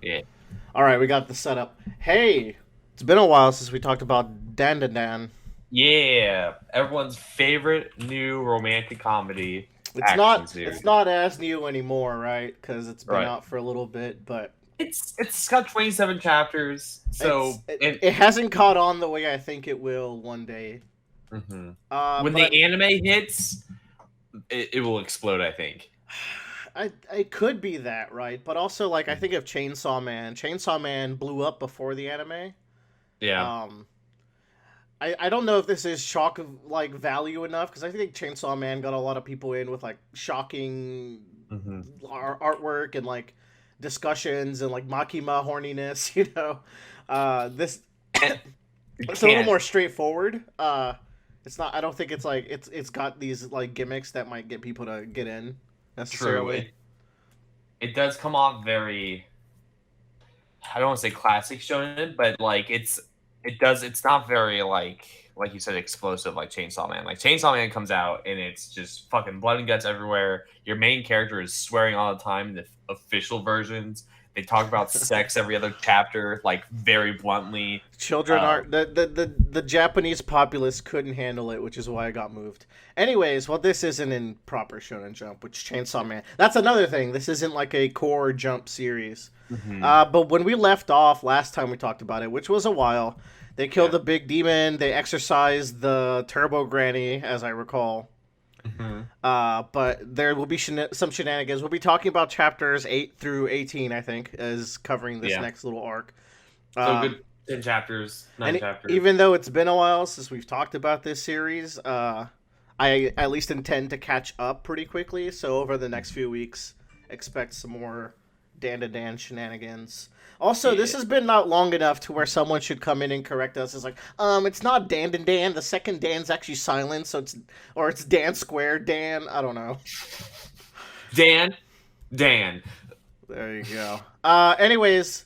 Yeah. All right, we got the setup. Hey, it's been a while since we talked about Dandandan. Yeah. Everyone's favorite new romantic comedy It's action not series. it's not as new anymore, right? Because it's been Right. out for a little bit, but It's got 27 chapters, it's so it, it it hasn't caught on the way I think it will one day. mhm. When But the anime hits, it will explode, I think. I could be that, right? But also, like, I think of Chainsaw Man. Chainsaw Man blew up before the anime. Yeah. Um, I don't know if this is shock of like value enough because I think Chainsaw Man got a lot of people in with like shocking Hmm. artwork and like discussions and like Makima horniness. This You it's a little can't. more straightforward. It's not. I don't think it's like it's got these like gimmicks that might get people to get in True. necessarily. It does come off very, I don't want to say classic shonen, but like it's not very like you said explosive like Chainsaw Man. Like Chainsaw Man comes out and it's just fucking blood and guts everywhere. Your main character is swearing all the time in the official versions. They talk about sex every other chapter, like very bluntly. Children Um, aren't the Japanese populace couldn't handle it, which is why I got moved. Anyways, well, this isn't in proper Shonen Jump, which Chainsaw Man. That's another thing. This isn't like a core Jump series. mhm, But when we left off last time we talked about it, which was a while, they killed yeah. the big demon. They exorcised the Turbo Granny, as I recall. Mhm, But there will be some shenanigans. We'll be talking about chapters 8 through 18. I think is covering this yeah. next little arc. So Um, good 10 chapters, 9 and chapters. even though it's been a while since we've talked about this series, I at least intend to catch up pretty quickly. So over the next few weeks, expect some more Dan to Dan shenanigans. Also, this Yeah. has been not long enough to where someone should come in and correct us. It's like, it's not Dan to Dan. The second Dan's actually silent, so it's Dan squared Dan. I don't know. Dan, Dan. There you go. Anyways,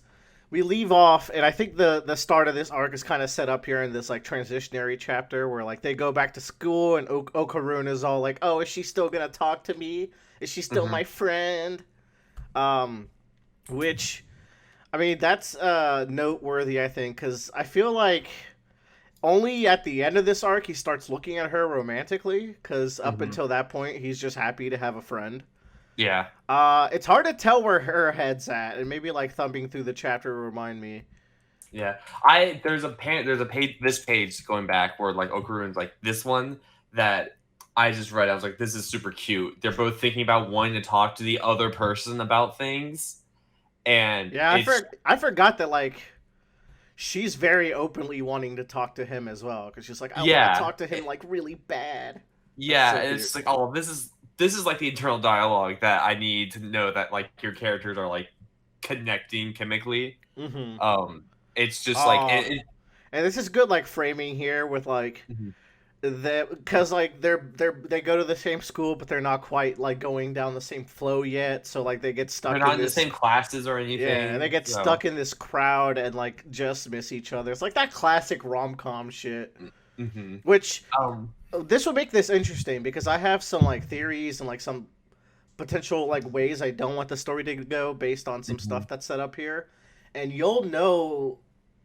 we leave off, and I think the start of this arc is kind of set up here in this like transitionary chapter where like they go back to school, and Okarun is all like, "Oh, is she still gonna talk to me? Is she still Mhm. my friend?" Um, which I mean that's noteworthy, I think, because I feel like only at the end of this arc he starts looking at her romantically, because up Mhm. until that point he's just happy to have a friend. Yeah. It's hard to tell where her head's at, and maybe like thumbing through the chapter will remind me. Yeah, there's a page this page going back where like Okarun's like this one that I just read. I was like, this is super cute. They're both thinking about wanting to talk to the other person about things, and Yeah, it's I forgot that like she's very openly wanting to talk to him as well because she's like, I want to yeah, talk to him like really bad. That's yeah. so It's cute. just like oh, this is like the internal dialogue that I need to know that like your characters are like connecting chemically. Mm-hmm. Um, it's just like Oh, and this is good like framing here with like mhm. that because like they go to the same school but they're not quite like going down the same flow yet, so like they get They're stuck not in in the this. same classes or Yeah, they anything. get So. stuck in this crowd and like just miss each other. It's like that classic rom com shit. Mm-hmm. Which Um. this will make this interesting because I have some like theories and like some potential like ways I don't want the story to go based on some Mhm. stuff that's set up here, and you'll know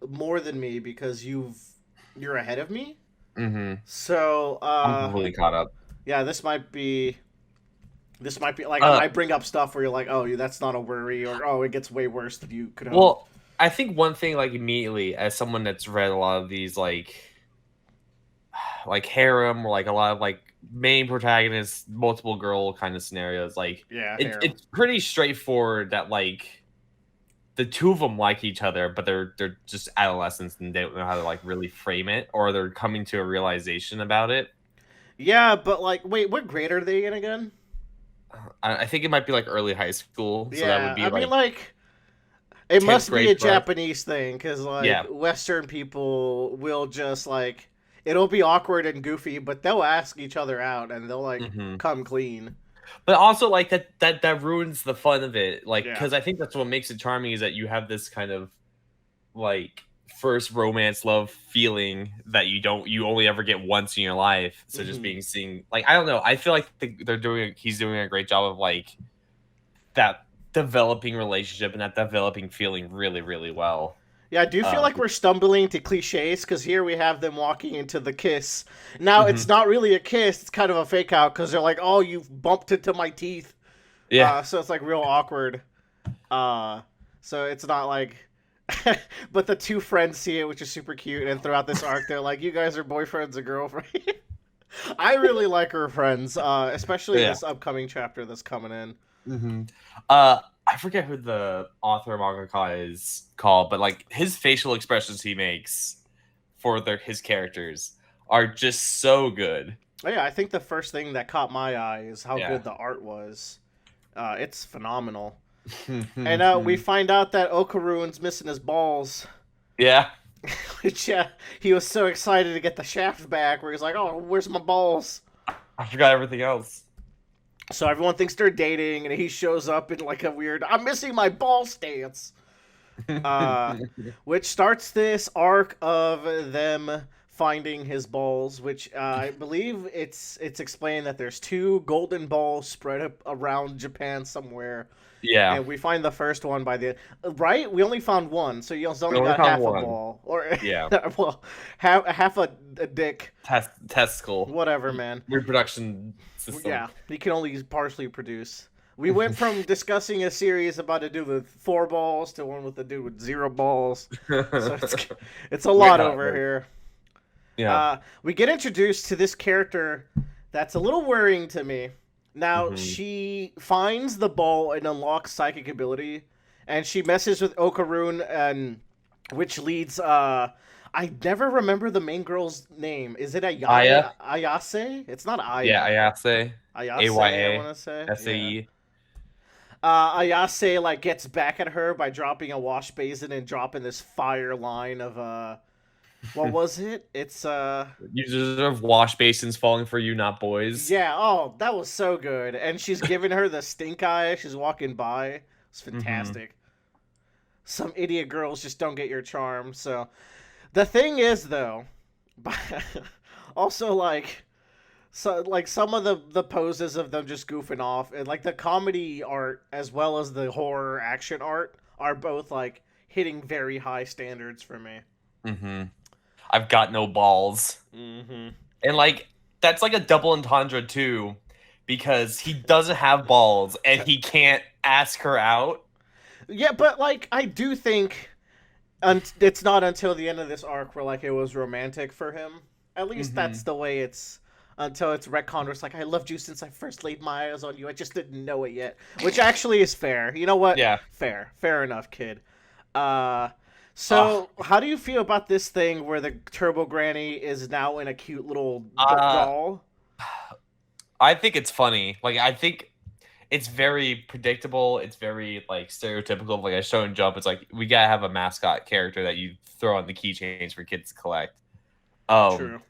more than me because you're ahead of me. Mhm. So I'm completely caught up. yeah, this might be like I Uh, might bring up stuff where you're like, oh, that's not a worry, or oh, it gets way worse than you could hope. well, I think one thing, like, immediately, as someone that's read a lot of these, like harem or like a lot of like main protagonists, multiple girl kind of scenarios, like Yeah, harem. it's pretty straightforward that like the two of them like each other, but they're just adolescents and they don't know how to like really frame it, or they're coming to a realization about it. Yeah, but like, wait, what grade are they in again? I think it might be like early high school, so that would Yeah, be I mean, like like, it 10th must be a grade for us. Japanese thing because like Yeah. Western people will just like it'll be awkward and goofy, but they'll ask each other out and they'll like Hmm. come clean. But also like that ruins the fun of it, like Yeah. because I think that's what makes it charming is that you have this kind of like first romance love feeling that you only ever get once in your life. So just Hmm. being seen like I don't know, I feel like he's doing a great job of like that developing relationship and that developing feeling really, really well. Yeah, I do feel like we're stumbling to cliches because here we have them walking into the kiss. Now it's Mhm. not really a kiss; it's kind of a fake out because they're like, "Oh, you've bumped into my teeth," Yeah. so it's like real awkward. Uh, so it's not like, but the two friends see it, which is super cute. And throughout this arc, they're like, "You guys are boyfriends and girlfriends." I really like her friends, especially Yeah. this upcoming chapter that's coming in. hmm I forget who the author mangaka is called, but like his facial expressions he makes for his characters are just so good. Oh, yeah, I think the first thing that caught my eye is how Yeah. good the art was. It's phenomenal. And we find out that Okarun's missing his balls. Yeah. Which he was so excited to get the shaft back, where he's like, "Oh, where's my balls?" I forgot everything else. So everyone thinks they're dating, and he shows up in like a weird "I'm missing my ball" stance. Uh, which starts this arc of them finding his balls, which I believe it's explained that there's two golden balls spread up around Japan somewhere, Yeah. and we find the first one by the right. We only found one, so you only only got found half a one. ball, or Yeah. well, half a dick. Testicle. Whatever, man. Reproduction system. Yeah, you can only partially produce. We went from discussing a series about a dude with 4 balls to one with a dude with 0 balls. So it's a lot over here. Yeah. We get introduced to this character that's a little worrying to me. Now, she finds the ball and unlocks psychic ability, and she messes with Okarun, and which leads. I never remember the main girl's name. Is it Aya? Ayase? It's not Aya. Yeah, Ayase. Ayase, I want to say. SAE. Ayase like gets back at her by dropping a wash basin and dropping this fire line of what was it? It's You deserve wash basins falling for you, not boys. yeah, oh, that was so good. And she's giving her the stink eye as she's walking by. It's fantastic. Some idiot girls just don't get your charm. So the thing is though, also like some of the poses of them just goofing off, and like the comedy art as well as the horror action art are both like hitting very high standards for me. I've got no balls. Mm-hmm. And like that's like a double entendre too, because he doesn't have balls and he can't ask her out. Yeah, but like I do think it's not until the end of this arc where like it was romantic for him. At least that's the way it's until it's retconned. It's like, I loved you since I first laid my eyes on you. I just didn't know it yet, which actually is fair. You know what? Yeah. Fair enough, kid. So how do you feel about this thing where the Turbo Granny is now in a cute little doll? I think it's funny. Like I think it's very predictable. It's very like stereotypical. Like a show and jump. It's like we gotta have a mascot character that you throw on the keychains for kids to collect. True.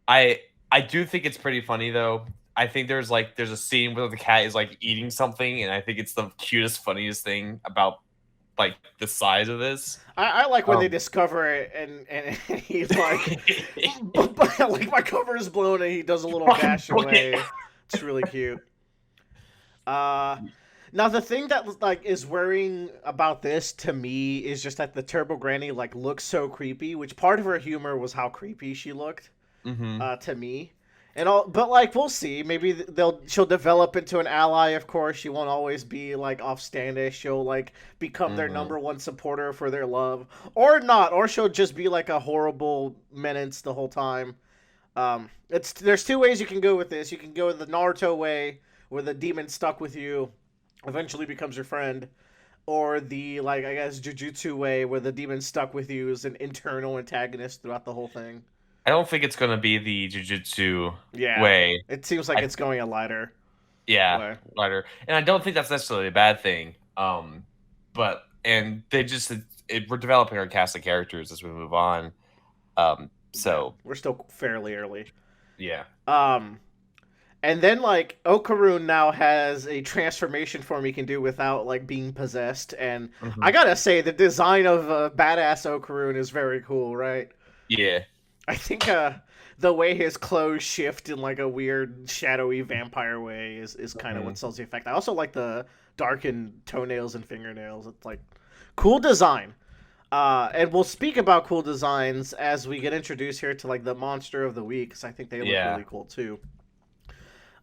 I do think it's pretty funny though. I think there's a scene where the cat is like eating something, and I think it's the cutest, funniest thing about like the size of this. I like when they discover it and he's like, like my cover is blown, and he does a little dash away. It's really cute. Now the thing that like is worrying about this to me is just that the Turbo Granny like looks so creepy, which part of her humor was how creepy she looked to me. And all, but like we'll see. Maybe she'll develop into an ally. Of course, she won't always be like offstandish. She'll like become their number one supporter for their love, or not, or she'll just be like a horrible menace the whole time. There's two ways you can go with this. You can go the Naruto way, where the demon stuck with you eventually becomes your friend, or the like I guess Jujutsu way, where the demon stuck with you is an internal antagonist throughout the whole thing. I don't think it's gonna be the Jujutsu Yeah, way. It seems like it's going a lighter. Yeah, lighter, and I don't think that's necessarily a bad thing. But and they just we're developing our cast of characters as we move on. So we're still fairly early. Yeah. And then like Okarun now has a transformation form he can do without like being possessed, and I gotta say the design of badass Okarun is very cool, right? Yeah. I think the way his clothes shift in like a weird shadowy vampire way is kind of what sells the effect. I also like the darkened toenails and fingernails. It's like cool design. And we'll speak about cool designs as we get introduced here to like the monster of the week, because I think they look Yeah. really cool too.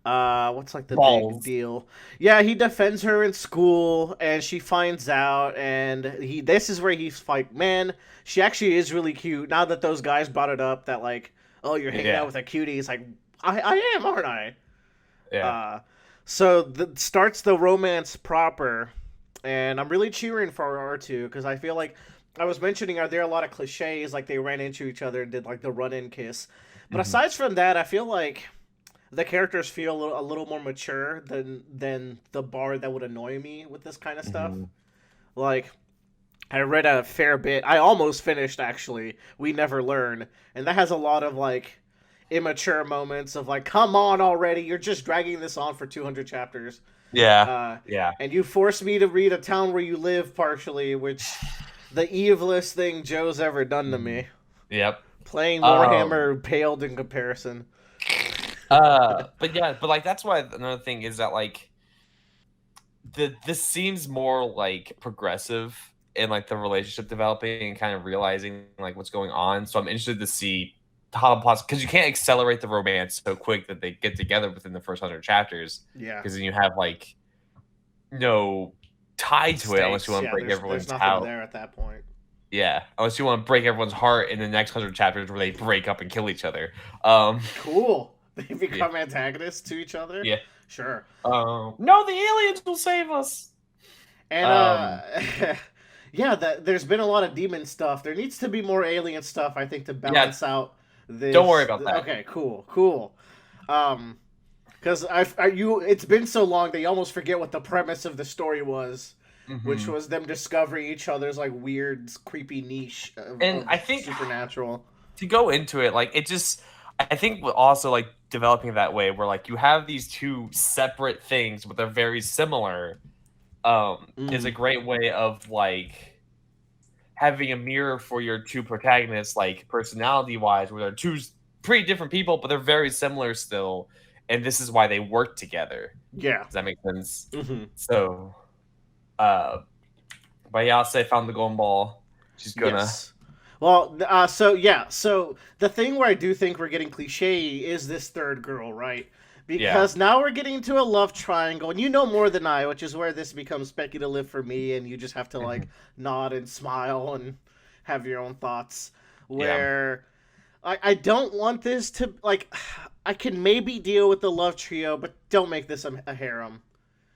What's like the big Balls. deal? Yeah, he defends her in school, and she finds out, and he. This is where he's like, man, she actually is really cute. Now that those guys brought it up, that like, oh, you're hanging out Yeah. with a cutie. It's like, I am, aren't I? Yeah. Uh, so starts the romance proper, and I'm really cheering for R2 because I feel like I was mentioning, are there a lot of cliches like they ran into each other and did like the run-in kiss? But Hmm. aside from that, I feel like the characters feel a little more mature than the bard that would annoy me with this kind of stuff. Hmm. Like I read a fair bit. I almost finished actually. We Never Learn, and that has a lot of like immature moments of like, come on already, you're just dragging this on for 200 chapters. Yeah. Uh, Yeah. and you forced me to read A Town Where You Live partially, which the evilest thing Joe's ever done to Mhm. me. Yep. Playing Um. Warhammer paled in comparison. But yeah, but like that's why another thing is that like this seems more like progressive in like the relationship developing and kind of realizing like what's going on. So I'm interested to see how the plots, because you can't accelerate the romance so quick that they get together within the first 100 chapters, Yeah. because then you have like no tie to it unless you Stakes. want to Yeah, break there's everyone's nothing house. there at that point. Yeah, unless you want to break everyone's heart in the next 100 chapters where they break up and kill each other. Um, Cool. They yeah, become antagonists to each other. yeah. Sure. No, the aliens will save us. And Um, yeah, there's been a lot of demon stuff. There needs to be more alien stuff, I think, to yeah. balance out Don't worry this. about that. Okay, cool. Um, because it's been so long that you almost forget what the premise of the story was, which Hmm. was them discovering each other's like weird, creepy niche And of I think supernatural. to go into it, like it just, I think also like developing that way where like you have these two separate things, but they're very similar. Is a Mm, great way of like having a mirror for your two protagonists, like personality wise, where they're two pretty different people, but they're very similar still, and this is why they work together. yeah. Does that make sense? Hmm. So, uh, Bayase found the golden ball. She's gonna, Yes. Well, so yeah, so the thing where I do think we're getting cliche is this third girl, right? yeah. Because now we're getting to a love triangle, and you know more than I, which is where this becomes speculative for me, and you just have to like Hmm. nod and smile and have your own thoughts. Yeah. Where I don't want this to like, I can maybe deal with the love trio, but don't make this a harem.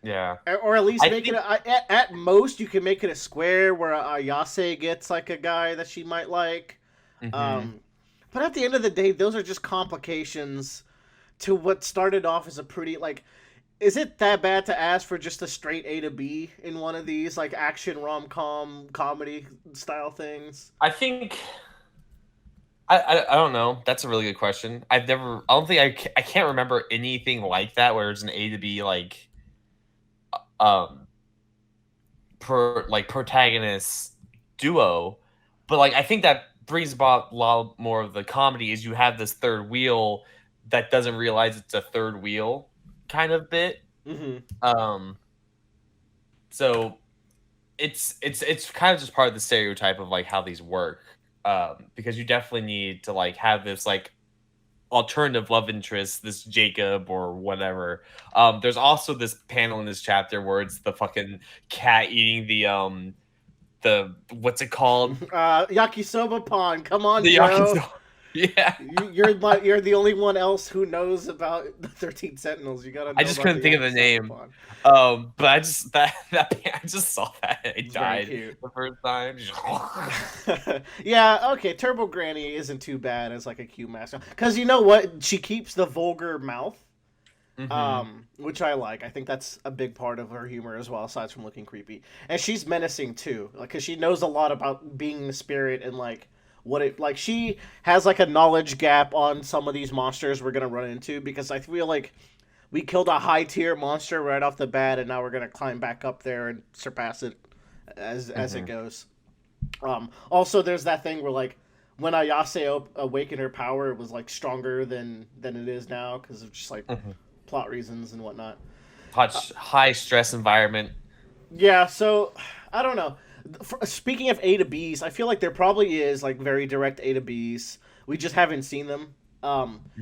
Yeah. Or at least I make it think. at most you can make it a square where Ayase gets like a guy that she might like. Hmm. Um, but at the end of the day, those are just complications to what started off as a pretty like. Is it that bad to ask for just a straight A to B in one of these like action rom com comedy style things? I think. I don't know. That's a really good question. I've never. I don't think I can't remember anything like that where it's an A to B like um per like protagonist duo, but like I think that brings about a lot more of the comedy is you have this third wheel that doesn't realize it's a third wheel kind of bit. Mm-hmm. Um, so it's kind of just part of the stereotype of like how these work. Because you definitely need to like have this like alternative love interest, this Jacob or whatever. There's also this panel in this chapter where it's the fucking cat eating the what's it called? Yakisoba Pond. Come on, The Joe. yakisoba. Yeah. You're the only one else who knows about the 13 Sentinels. You gotta I know just about couldn't the think of the Yakisoba name. Pond. But I just I just saw that and it It's very died cute. the first time. Yeah, okay. Turbo Granny isn't too bad as like a Q master because you know what? She keeps the vulgar mouth, Hmm. which I like. I think that's a big part of her humor as well, aside from looking creepy. And she's menacing too, like because she knows a lot about being the spirit and like what it like. She has like a knowledge gap on some of these monsters we're gonna run into because I feel like we killed a high tier monster right off the bat, and now we're gonna climb back up there and surpass it as it Hmm. goes. Also, there's that thing where like when Ayase awakened her power, it was like stronger than it is now because of just like Hmm. plot reasons and whatnot. High stress environment. Yeah, so I don't know. Speaking of A to B's, I feel like there probably is like very direct A to B's. We just haven't seen them.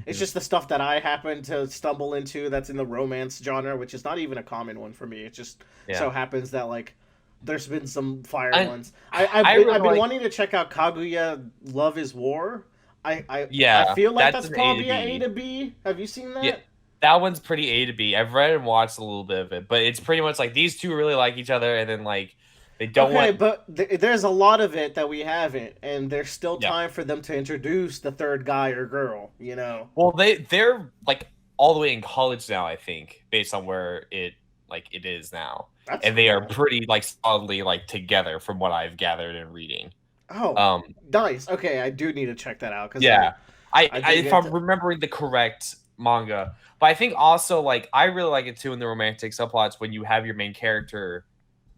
It's Mhm. just the stuff that I happen to stumble into that's in the romance genre, which is not even a common one for me. It just so Yeah, happens that like there's been some fire and ones. I've I been, really I've been like. wanting to check out Kaguya Love is War. I Yeah, feel like that's that's an A to probably a A B. to B. Have you seen Yeah, that? that one's pretty A to B. I've read and watched a little bit of it, but it's pretty much like these two really like each other, and then like they don't Okay, want. but there's a lot of it that we haven't, and there's still Yeah. time for them to introduce the third guy or girl. You know. Well, they're like all the way in college now, I think, based on where it is now, That's and they are cool. pretty like solidly like together from what I've gathered in reading. Oh, Um, nice. Okay, I do need to check that out because yeah, I I dig if I'm into. remembering the correct manga, but I think also like I really like it too in the romantic subplots when you have your main character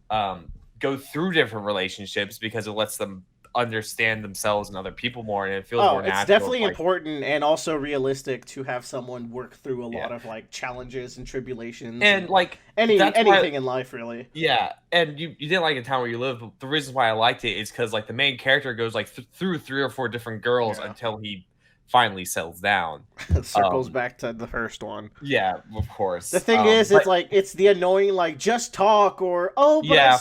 um, go through different relationships because it lets them understand themselves and other people more, and it feels Oh, more it's natural. definitely Like, important and also realistic to have someone work through a yeah, lot of like challenges and tribulations and and like that's why, anything in life really. yeah, and you didn't like the town where you live. But the reason why I liked it is because like the main character goes like through three or four different girls Yeah, until he finally settles down. it circles Um, back to the first one. yeah, of The course. thing is, it's But like it's the annoying like just talk or oh, but yeah,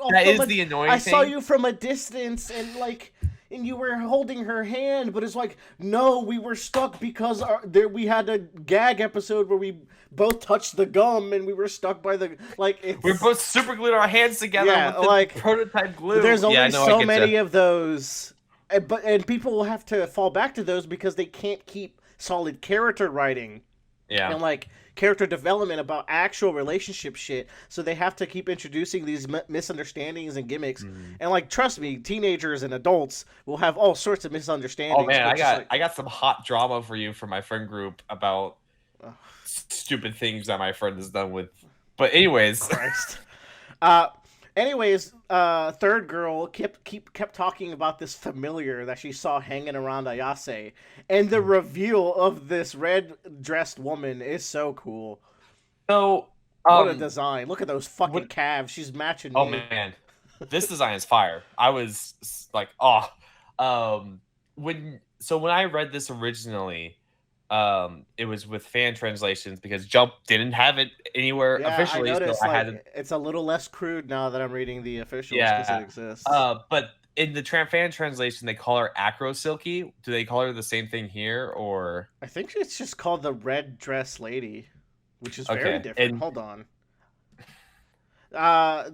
that from is a the I annoying saw thing. you from a distance and like and you were holding her hand, but it's like no, we were stuck because we had a gag episode where we both touched the gum and we were stuck by the like We're it's both super glued our hands together yeah with the like prototype glue. there's Yeah, only no, I so get you. many of those. And people will have to fall back to those because they can't keep solid character writing Yeah. and like character development about actual relationship shit. So they have to keep introducing these misunderstandings and gimmicks. Mhm. And like, trust me, teenagers and adults will have all sorts of Oh misunderstandings. man, But just like, I got some hot drama for you from my friend group about oh, stupid things that my friend has done with. But anyways, Christ. Uh, third girl kept talking about this familiar that she saw hanging around Ayase, and the reveal of this red dressed woman is so cool. so What a um, design! Look at those fucking what? calves. She's matching Oh me. man, this design is fire. I was like, oh, when I read this originally, it was with fan translations because Jump didn't have it anywhere Yeah, I officially, so noticed I had to. like it's a little less crude now that I'm reading the officials because it Yeah. exists. But in the fan translation, they call her Acro Silky. Do they call her the same thing here, or I think it's just called the Red Dress Lady, which is very okay? different. And Hold on.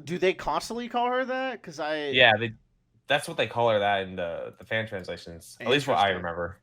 Do they constantly call her that? Because I yeah, that's what they call her that in the fan translations. At least what I interesting. remember.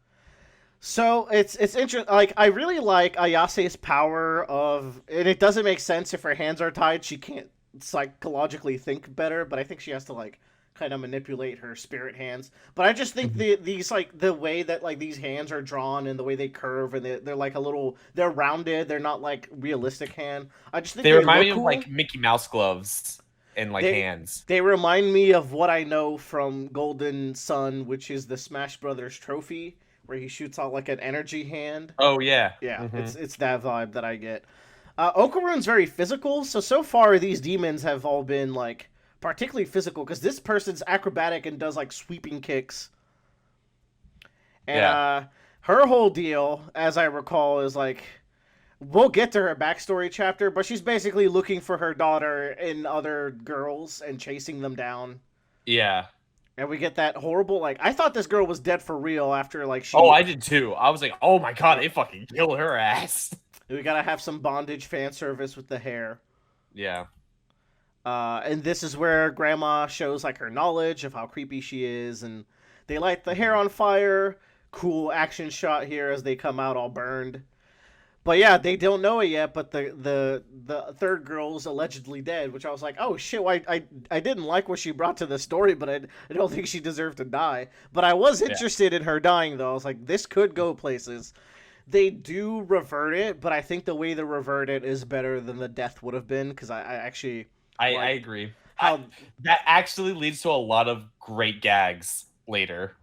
So it's interesting. Like I really like Ayase's power of, and it doesn't make sense if her hands are tied. She can't psychologically think better, but I think she has to like kind of manipulate her spirit hands. But I just think Mhm. these like the way that like these hands are drawn and the way they curve and they're like a little they're rounded. They're not like realistic hand. I just think They they remind look me of cool. like Mickey Mouse gloves and like They hands. they remind me of what I know from Golden Sun, which is the Smash Brothers trophy where he shoots out like an energy hand. Oh yeah. Yeah, Hmm. it's that vibe that I get. Okarun's very physical, so far these demons have all been like particularly physical because this person's acrobatic and does like sweeping kicks, and Yeah. her whole deal, as I recall, is like we'll get to her backstory chapter, but she's basically looking for her daughter and other girls and chasing them down. Yeah. And we get that horrible like I thought this girl was dead for real after like Oh, she I did too. I was like, oh my god, uh, they fucking killed her ass. we gotta have some bondage fan service with the hair. Yeah. And this is where Grandma shows like her knowledge of how creepy she is, and they light the hair Mhm. on fire. Cool action shot here as they come out all burned. But yeah, they don't know it yet. But the third girl's allegedly dead, which I was like, oh shit, I didn't like what she brought to the story, but I don't think she deserved to die. But I was Yeah. interested in her dying though. I was like, this could go places. They do revert it, but I think the way they revert it is better than the death would have been because I actually I like agree. how. That actually leads to a lot of great gags later.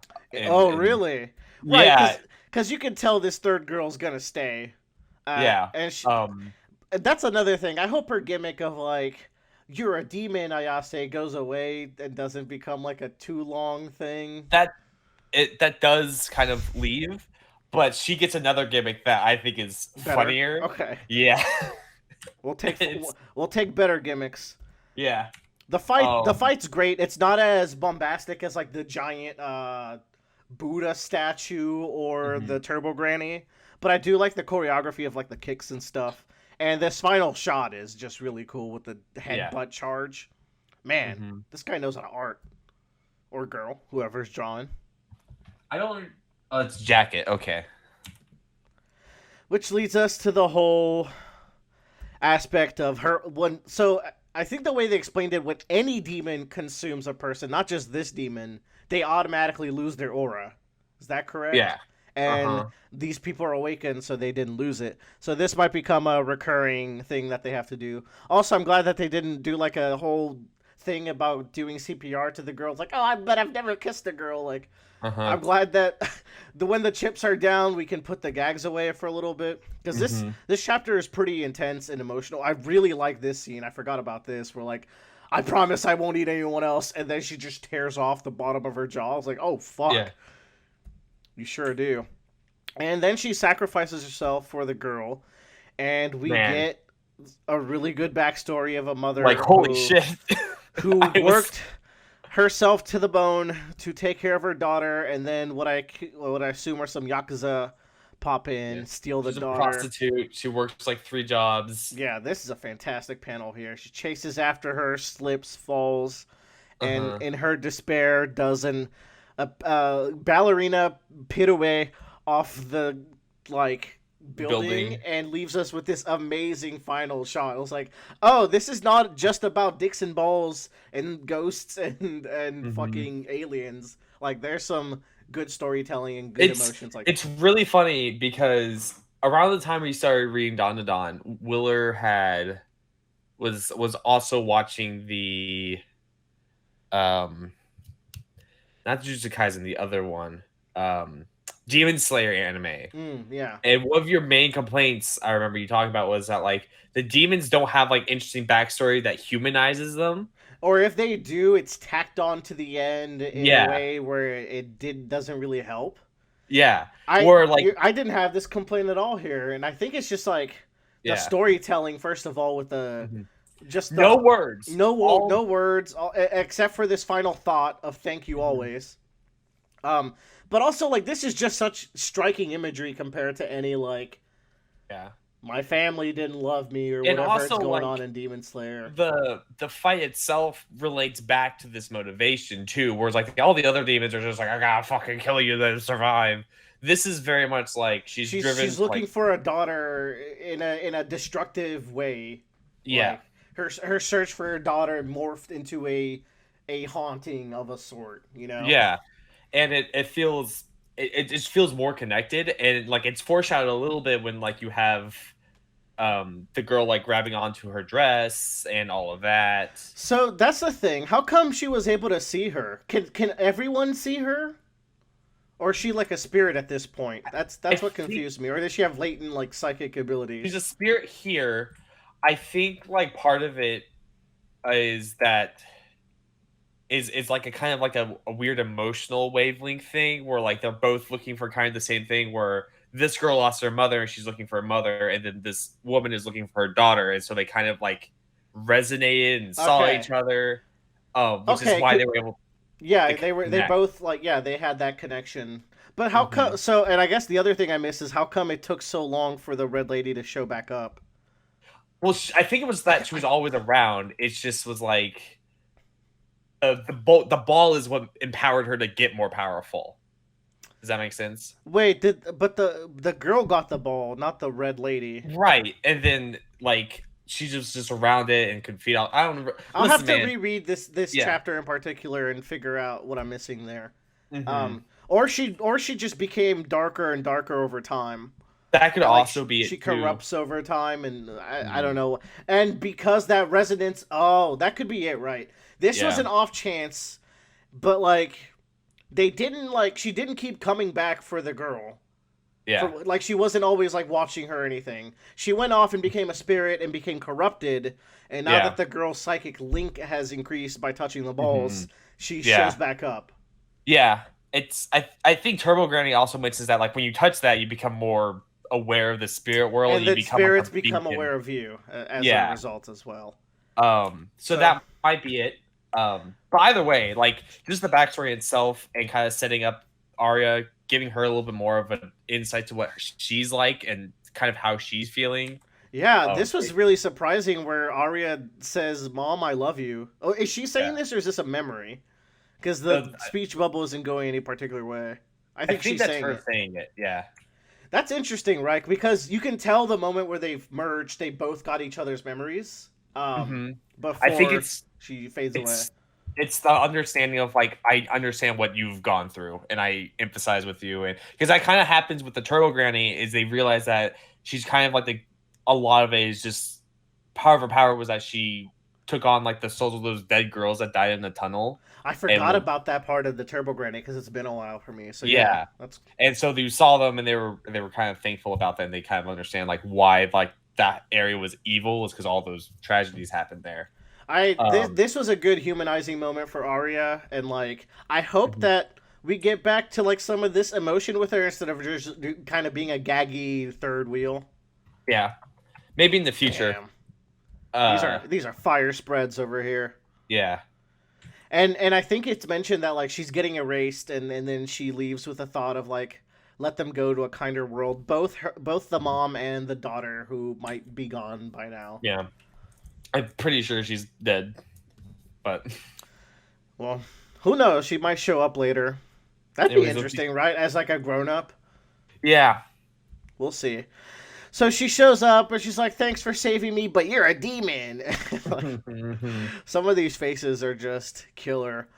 Oh, And really? Right, yeah, because you can tell this third girl's gonna stay. yeah. And Um, that's another thing. I hope her gimmick of like "You're a demon," Ayase goes away and doesn't become like a too long thing. That that does kind of leave, but she gets another gimmick that I think is Better. funnier. Okay. Yeah. It's We'll take better gimmicks. yeah. The Um, fight's great. It's not as bombastic as like the giant Buddha statue or mhm, the Turbo Granny, but I do like the choreography of like the kicks and stuff. And this final shot is just really cool with the yeah. headbutt charge. Man, Mhm. this guy knows how to art, or girl, whoever's drawing. I don't. Oh, it's jacket. Okay. Which leads us to the whole aspect of her when so I think the way they explained it, when any demon consumes a person, not just this demon, they automatically lose their aura. Is that correct? Yeah. Uh And huh. these people are awakened, so they didn't lose it. So this might become a recurring thing that they have to do. Also, I'm glad that they didn't do like a whole thing about doing CPR to the girl. It's like, oh, but I've never kissed a girl. Like, Uh huh. I'm glad that when the chips are down, we can put the gags away for a little bit, because Mhm. this chapter is pretty intense and emotional. I really like this scene. I forgot about this. Where like, I promise I won't eat anyone else, and then she just tears off the bottom of her jaw. I was like, oh Yeah. fuck, you sure do. And then she sacrifices herself for the girl, and we Man. get a really good backstory of a Like mother holy shit. who I was. worked herself to the bone to take care of her daughter, and then what I assume are some yakuza pop Yeah. in, steal the She's a daughter. prostitute. She works like 3 jobs. Yeah, this is a fantastic panel here. She chases after her, slips, falls, Uh and huh. in her despair does an ballerina pirouette off the like building Building. and leaves us with this amazing final shot. It was like, oh, this is not just about dicks and balls and ghosts and Mhm. fucking aliens. Like, there's some good storytelling and good It's emotions. Like, it's really funny because around the time we started reading Dandandan, Willer had was also watching the um not Jujutsu Kaisen, the other one, um Demon Slayer anime. yeah. And one of your main complaints I remember you talking about was that like the demons don't have like interesting backstory that humanizes them. Or if they do, it's tacked on to the end in a Yeah. way where it doesn't really help. Yeah. Or like I didn't have this complaint at all here, and I think it's just like the yeah. storytelling first of all with the Mhm. just No words. no All words except for this final thought of thank you mhm. always. Um, but also like this is just such striking imagery compared to any like Yeah. my family didn't love me or And whatever also it's going on like in Demon Slayer. the fight itself relates back to this motivation too, whereas like all the other demons are just like I gotta fucking kill you to survive. This is very much like she's driven She's to like looking for a daughter in a destructive way. yeah, Like her search for her daughter morphed into a haunting of a sort, you know? yeah, and it feels it just feels more connected and like it's foreshadowed a little bit when like you have the girl like grabbing onto her dress and all of that. So that's the thing. How come she was able to see her? Can everyone see her? Or is she like a spirit at this point? I That's what think confused me. Or does she have latent like psychic she's a abilities? spirit here. I think like part of it is that is like a kind of like a weird emotional wavelength thing where like they're both looking for kind of the same thing where this girl lost her mother and she's looking for a mother and then this woman is looking for her daughter and so they kind of like resonated and saw Okay. each other which is Okay. why they were able to Yeah, they connect. both like yeah, they had that connection. But how come Hmm. so and I guess the other thing I missed is how come it took so long for the red lady to show back up? Well I think it was that she was always around it just was like the ball is what empowered her to get more powerful. Does that make sense? Wait, did but the girl got the ball, not the red lady. Right, and then, like, she just around it and could feed out I don't remember I'll have listen, to man reread this yeah, chapter in particular and figure out what I'm missing there. mhm. Or she just became darker and darker over time. That could Like also be she it too. corrupts over time, and I don't Mhm. know. And because that resonance, oh, that could be it, right? This was Yeah. an off chance, but like they didn't like she didn't keep coming back for the girl. Yeah. Like she wasn't always like watching her or anything. She went off and became a spirit and became corrupted. And now that Yeah. the girl's psychic link has increased by touching the Hmm. balls, she shows Yeah. back up. Yeah. I think Turbo Granny also mentions that like when you touch that, you become more aware of the spirit world. And You that become like spirits a become beacon. aware of you as a Yeah. result as well. So So that might be it. But either way, like just the backstory itself and kind of setting up Arya, giving her a little bit more of an insight to what she's like and kind of how she's feeling. yeah, Um, this was really surprising where Arya says, "Mom, I love you." Oh, is she saying yeah. this or is this a memory? Because Uh, the speech bubble isn't going any particular way. I I think think she's that's saying her it. saying it. Yeah. That's interesting, right? Because you can tell the moment where they've merged, they both got each other's memories Hmm. I think before she fades away. it's it's the understanding of like I understand what you've gone through and I empathize with you, and because that kind of happens with the Turtle Granny is they realize that she's kind of like a lot of it is just part of her power was that she took on like the souls of those dead girls that died in the tunnel I and forgot about that part of the Turbo Granny because it's been a while for me. So yeah, yeah, that's and so you saw them and they were kind of thankful about that, and they kind of understand like why like that area was evil is because all those tragedies happened there. Um, this was a good humanizing moment for Arya, and like I hope mhm. that we get back to like some of this emotion with her instead of just kind of being a gaggy third wheel. Yeah, maybe in the future. Damn, Uh, these are fire spreads over here. yeah. And I think it's mentioned that like she's getting erased, and then she leaves with the thought of like let them go to a kinder world. Both the mom and the daughter who might be gone by now. Yeah, I'm pretty sure she's dead, but Well, who knows? She might show up later. That'd be anyways, interesting, right? As like a grown up. yeah. We'll see. So she shows up and she's like, "Thanks for saving me, but you're a demon." Like, Mhm. some of these faces are just killer.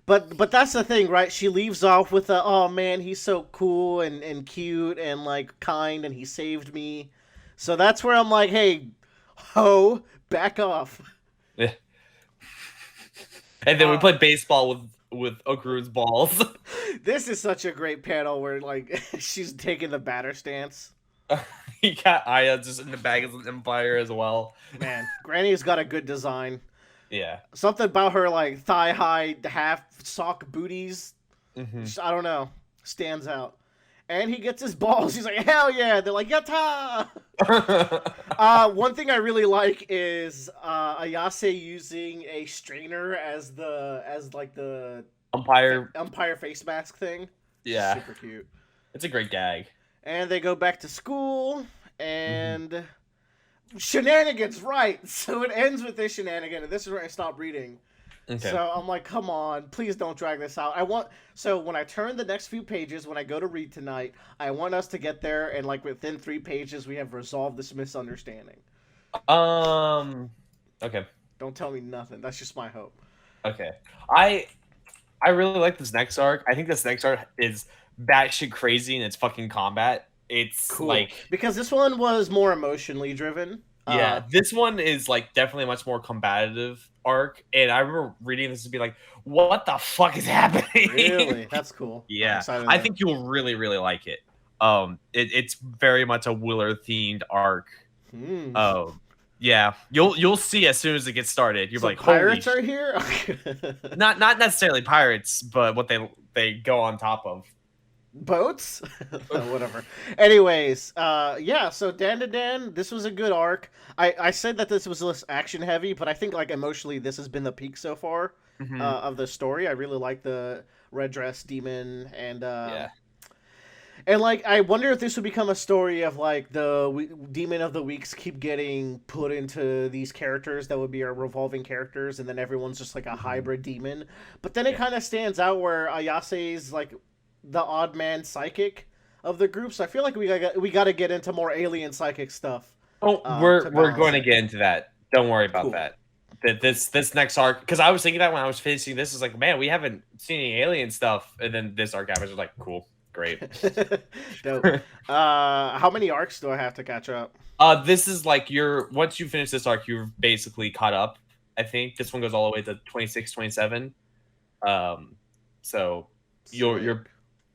But that's the thing, right? She leaves off with a, "Oh man, he's so cool and cute and like kind and he saved me." So that's where I'm like, "Hey, ho, back off." Yeah. And then we Uh, played baseball with Okarun's balls. this is such a great panel where like she's taking the batter stance. He got Aya just in the bag as an Empire as well. Man, Granny's got a good design. Yeah. Something about her like thigh high half sock booties. Hmm. I don't know. Stands out. And he gets his balls. He's like, hell yeah. They're like, yatta. One thing I really like is Ayase using a strainer as like the Umpire. umpire face mask thing. Yeah, Super cute. it's a great gag. And they go back to school Hmm. and shenanigans, right? So it ends with this shenanigan, and this is where I stop reading. Okay. So I'm like, come on, please don't drag this out. So when I turn the next few pages, when I go to read tonight, I want us to get there and like within 3 pages we have resolved this misunderstanding. Um. Okay. Don't tell me nothing. That's just my hope. Okay. I I really like this next arc. I think this next arc is batshit crazy in its fucking combat. It's Cool. like Because this one was more emotionally driven. yeah, this one is like definitely a much more combative arc, and I remember reading this and be like, "What the fuck is happening?" Really? That's cool. I'm Yeah, excited I then. think you'll really like it. It's very much a Willer themed arc. Hmm. Um, yeah, you'll see as soon as it gets started. You're So like, "Holy!" pirates are here? Not necessarily pirates, but what they go on top of. Boats? Whatever. Anyways, yeah, so Dan, this was a good arc. I said that this was less action heavy, but I think like emotionally this has been the peak so far Hmm. of the story. I really like the red dress demon Yeah. and like I wonder if this would become a story of like demon of the weeks keep getting put into these characters that would be our revolving characters, and then everyone's just like a Mhm. hybrid demon. But then it Yeah. kind of stands out where Ayase's like the odd man psychic of the group. So I feel like we got to get into more alien psychic stuff Oh, to we're balance going to it. get into that. Don't worry about Cool. that. That this next arc, because I was thinking that when I was finishing this, is like, man, we haven't seen any alien stuff, and then this arc happens. I was like, cool, great. Dope. How many arcs do I have to catch up? This is like you're once you finish this arc, you're basically caught up. I think this one goes all the way to 26, 27. So Sick. you're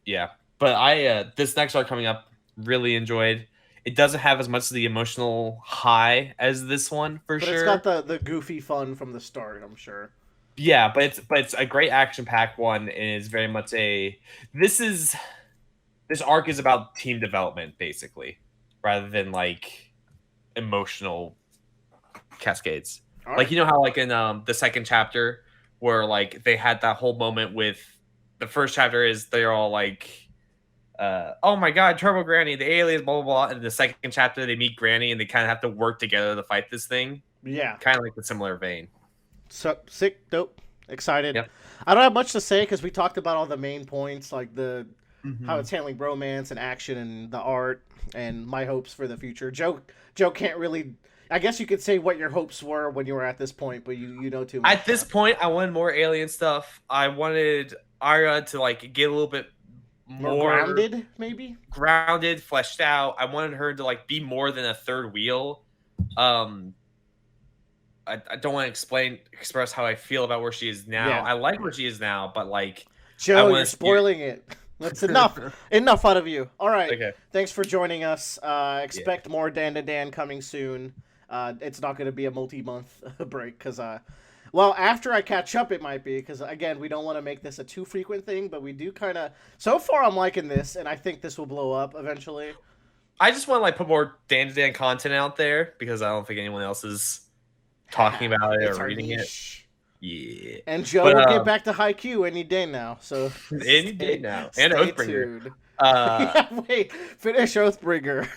yeah. But I this next arc coming up, really enjoyed. It doesn't have as much of the emotional high as this one for But it's got sure. the goofy fun from the start, I'm sure. Yeah, but it's a great action packed one, and it's very much a this is this arc is about team development basically, rather than like emotional cascades. All Like right. you know how like in the second chapter where like they had that whole moment with the first chapter is they're all like oh my god, Turbo Granny, the aliens, blah blah blah. And the second chapter they meet Granny and they kind of have to work together to fight this thing. Yeah. Kind of like the similar vein. So sick, dope, excited. Yep. I don't have much to say because we talked about all the main points, like the how Mm-hmm. it's handling bromance and action and the art and my hopes for the future. Joe can't really. I guess you could say what your hopes were when you were at this point, but you know too much At this stuff. point, I wanted more alien stuff. I wanted Arya to like get a little bit More more grounded, maybe. grounded, fleshed out. I wanted her to like be more than a third wheel. Um, I don't want to express how I feel about where she is now. Yeah. I like where she is now, but like I Joe, you're want to see spoiling it. That's enough. Enough out of you. All right. okay. Thanks for joining us. Yeah. Expect more Dan coming soon. It's not going to be a multi-month break because, well, after I catch up, it might be because again, we don't want to make this a too frequent thing, but we do kind of. So far, I'm liking this, and I think this will blow up eventually. I just want to like put more Dan content out there because I don't think anyone else is talking about it It's or our reading it. niche. Yeah. And Joe But will get back to Haikyuu any day now. So any day now. And stay Oathbringer. tuned. Uh Yeah, wait, finish Oathbringer.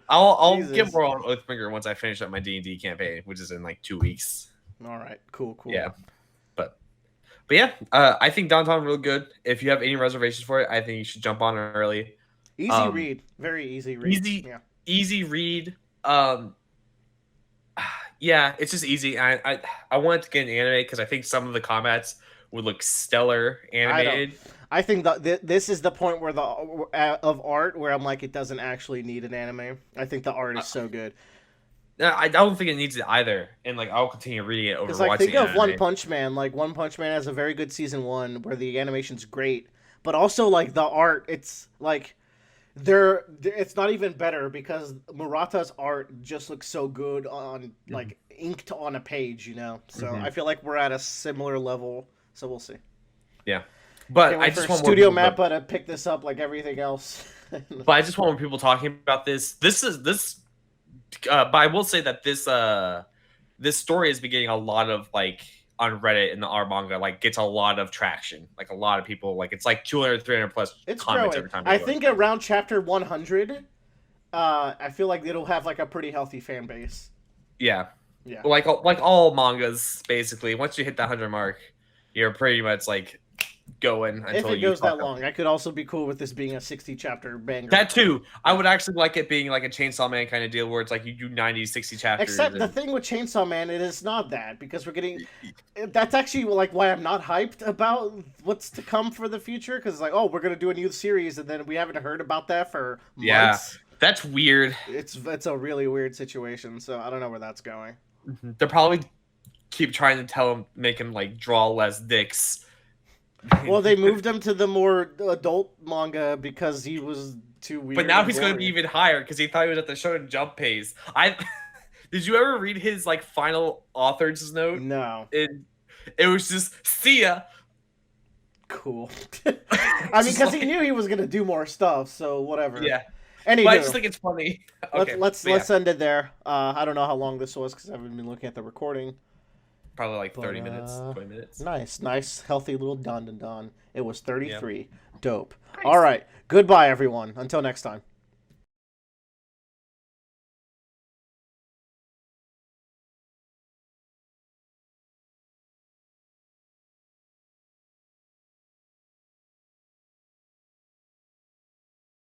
I'll Jesus. get more on Oathbringer once I finish up my D&D campaign, which is in like 2 weeks. All right, cool. Yeah. But yeah, I think Downtown real good. If you have any reservations for it, I think you should jump on early. Easy read, very easy read. Easy Yeah. easy read. Yeah, it's just easy. I wanted to get an anime because I think some of the combats would look stellar animated. I think that this is the point where the of art where I'm like it doesn't actually need an anime. I think the art is so good. I don't think it needs it either, and like I'll continue reading it over Because like watching think of anime. One Punch Man. Like One Punch Man has a very good season one where the animation's great, but also like the art, it's like it's not even better because Murata's art just looks so good on like inked on a page, you know. So Mhm. I feel like we're at a similar level. So we'll see. Yeah, but Can't I wait just for want more Studio people. Mappa to pick this up like everything else. But I just want more people talking about this. But I will say that this story is beginning a lot of like on Reddit and the R manga like gets a lot of traction. Like a lot of people like it's like 200, 300 plus It's comments growing. every time. I think around chapter 100, I feel like it'll have like a pretty healthy fan base. Yeah, Yeah. like all mangas basically. Once you hit that 100 mark, you're pretty much like going If until it you goes that fuck up. long, I could also be cool with this being a 60 chapter banger. That too. I would actually like it being like a Chainsaw Man kind of deal where it's like you do 90, 60 chapters. Except the and... thing with Chainsaw Man, it is not that because we're getting. That's actually like why I'm not hyped about what's to come for the future because like we're gonna do a new series and then we haven't heard about that for months. Yeah, that's weird. It's a really weird situation, so I don't know where that's going. They'll probably keep trying to make him like draw less dicks. Well, they moved him to the more adult manga because he was too weird. But now and he's going to be gory. even higher because he thought he was at the Shonen Jump pace. I did you ever read his like final author's note? No. It was just see ya. Cool. I mean, because he knew he was gonna do more stuff, so whatever. Yeah. Anywho, But I just think it's funny. Okay, let's yeah, end it there. I don't know how long this was because I haven't been looking at the recording. probably like 30 But, minutes, 20 minutes. Nice, healthy little Dandandan. It was 33. Dope. Nice. All right. Goodbye, everyone. Until next time.